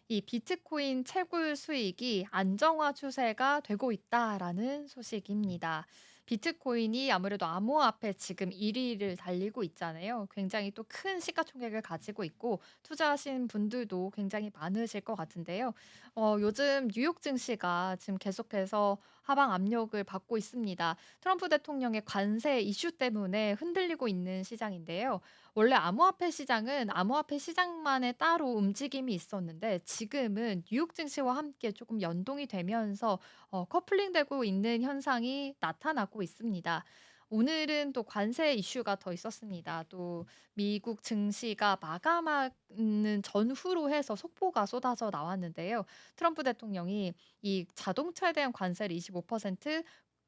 이 비트코인 채굴 수익이 안정화 추세가 되고 있다라는 소식입니다. 비트코인이 아무래도 암호화폐 지금 1위를 달리고 있잖아요. 굉장히 또 큰 시가총액을 가지고 있고 투자하신 분들도 굉장히 많으실 것 같은데요. 요즘 뉴욕 증시가 지금 계속해서 하방 압력을 받고 있습니다. 트럼프 대통령의 관세 이슈 때문에 흔들리고 있는 시장인데요. 원래 암호화폐 시장은 암호화폐 시장만의 따로 움직임이 있었는데 지금은 뉴욕 증시와 함께 조금 연동이 되면서 커플링되고 있는 현상이 나타나고 있습니다. 오늘은 또 관세 이슈가 더 있었습니다. 또 미국 증시가 마감하는 전후로 해서 속보가 쏟아져 나왔는데요. 트럼프 대통령이 이 자동차에 대한 관세를 25%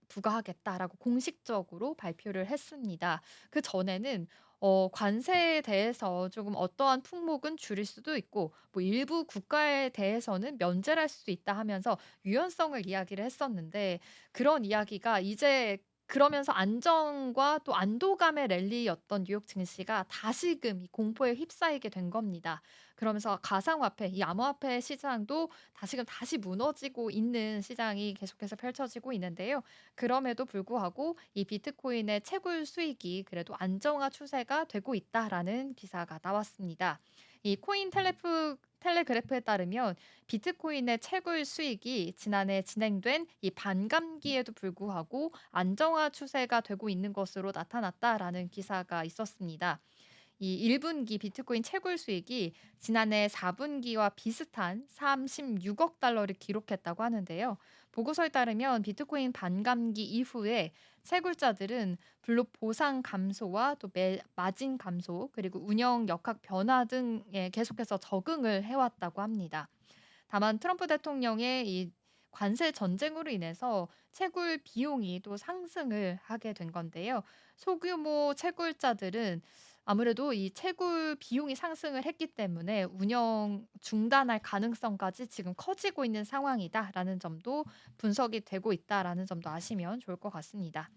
부과하겠다라고 공식적으로 발표를 했습니다. 그전에는 관세에 대해서 조금 어떠한 품목은 줄일 수도 있고 뭐 일부 국가에 대해서는 면제를 할 수도 있다 하면서 유연성을 이야기를 했었는데 그런 이야기가 이제 그러면서 안정과 또 안도감의 랠리였던 뉴욕 증시가 다시금 이 공포에 휩싸이게 된 겁니다. 그러면서 가상화폐, 이 암호화폐 시장도 다시금 다시 무너지고 있는 시장이 계속해서 펼쳐지고 있는데요. 그럼에도 불구하고 이 비트코인의 채굴 수익이 그래도 안정화 추세가 되고 있다라는 기사가 나왔습니다. 이 텔레그래프에 따르면 비트코인의 채굴 수익이 지난해 진행된 이 반감기에도 불구하고 안정화 추세가 되고 있는 것으로 나타났다라는 기사가 있었습니다. 이 1분기 비트코인 채굴 수익이 지난해 4분기와 비슷한 36억 달러를 기록했다고 하는데요. 보고서에 따르면 비트코인 반감기 이후에 채굴자들은 블록 보상 감소와 또 마진 감소 그리고 운영 역학 변화 등에 계속해서 적응을 해왔다고 합니다. 다만 트럼프 대통령의 이 관세 전쟁으로 인해서 채굴 비용이 또 상승을 하게 된 건데요. 소규모 채굴자들은 아무래도 이 채굴 비용이 상승을 했기 때문에 운영 중단할 가능성까지 지금 커지고 있는 상황이다라는 점도 분석이 되고 있다라는 점도 아시면 좋을 것 같습니다.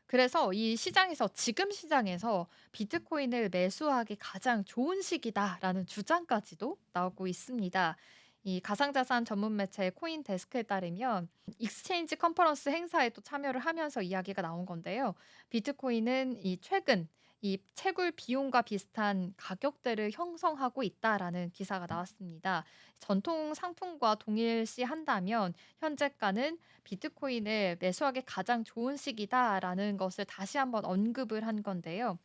그래서 이 시장에서 지금 시장에서 비트코인을 매수하기 가장 좋은 시기다라는 주장까지도 나오고 있습니다. 이 가상자산 전문 매체 코인데스크에 따르면 익스체인지 컨퍼런스 행사에 또 참여를 하면서 이야기가 나온 건데요. 비트코인은 이 최근 이 채굴 비용과 비슷한 가격대를 형성하고 있다라는 기사가 나왔습니다. 전통 상품과 동일시한다면 현재가는 비트코인을 매수하기 가장 좋은 시기다라는 것을 다시 한번 언급을 한 건데요.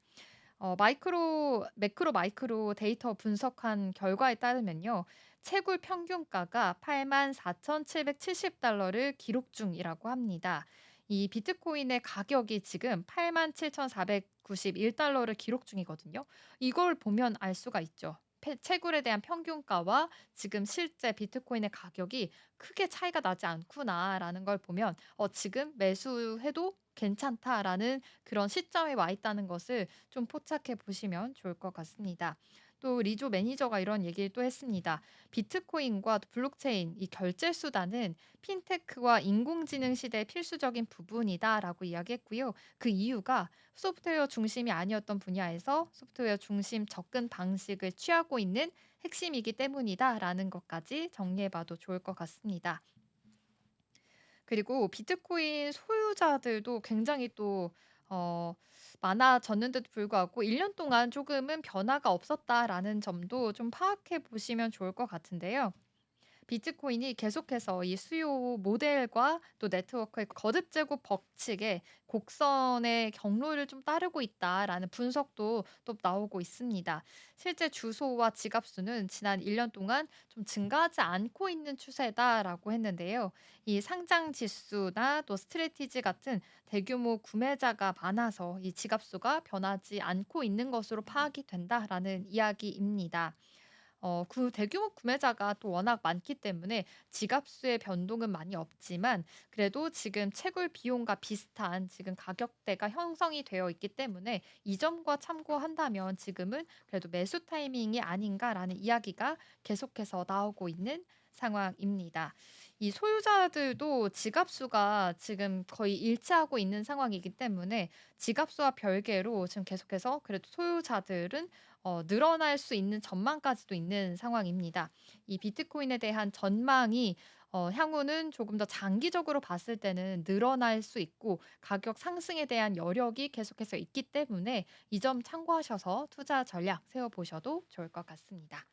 매크로 마이크로 데이터 분석한 결과에 따르면요. 채굴 평균가가 84,770달러를 기록 중이라고 합니다. 이 비트코인의 가격이 지금 87,491달러를 기록 중이거든요. 이걸 보면 알 수가 있죠. 채굴에 대한 평균가와 지금 실제 비트코인의 가격이 크게 차이가 나지 않구나라는 걸 보면 지금 매수해도 괜찮다라는 그런 시점에 와 있다는 것을 좀 포착해 보시면 좋을 것 같습니다. 또 리조 매니저가 이런 얘기를 또 했습니다. 비트코인과 블록체인 이 결제 수단은 핀테크와 인공지능 시대의 필수적인 부분이다라고 이야기했고요. 그 이유가 소프트웨어 중심이 아니었던 분야에서 소프트웨어 중심 접근 방식을 취하고 있는 핵심이기 때문이다라는 것까지 정리해 봐도 좋을 것 같습니다. 그리고 비트코인 소유자들도 굉장히 또 어 많아졌는데도 불구하고 1년 동안 조금은 변화가 없었다라는 점도 좀 파악해 보시면 좋을 것 같은데요. 비트코인이 계속해서 이 수요 모델과 또 네트워크의 거듭 제고 법칙에 곡선의 경로를 좀 따르고 있다라는 분석도 또 나오고 있습니다. 실제 주소와 지갑 수는 지난 1년 동안 좀 증가하지 않고 있는 추세다라고 했는데요. 이 상장 지수나 또 스트레티지 같은 대규모 구매자가 많아서 이 지갑 수가 변하지 않고 있는 것으로 파악이 된다라는 이야기입니다. 그 대규모 구매자가 또 워낙 많기 때문에 지갑수의 변동은 많이 없지만 그래도 지금 채굴 비용과 비슷한 지금 가격대가 형성이 되어 있기 때문에 이 점과 참고한다면 지금은 그래도 매수 타이밍이 아닌가라는 이야기가 계속해서 나오고 있는 상황입니다. 이 소유자들도 지갑 수가 지금 거의 일치하고 있는 상황이기 때문에 지갑 수와 별개로 지금 계속해서 그래도 소유자들은 늘어날 수 있는 전망까지도 있는 상황입니다. 이 비트코인에 대한 전망이 향후는 조금 더 장기적으로 봤을 때는 늘어날 수 있고 가격 상승에 대한 여력이 계속해서 있기 때문에 이 점 참고하셔서 투자 전략 세워 보셔도 좋을 것 같습니다.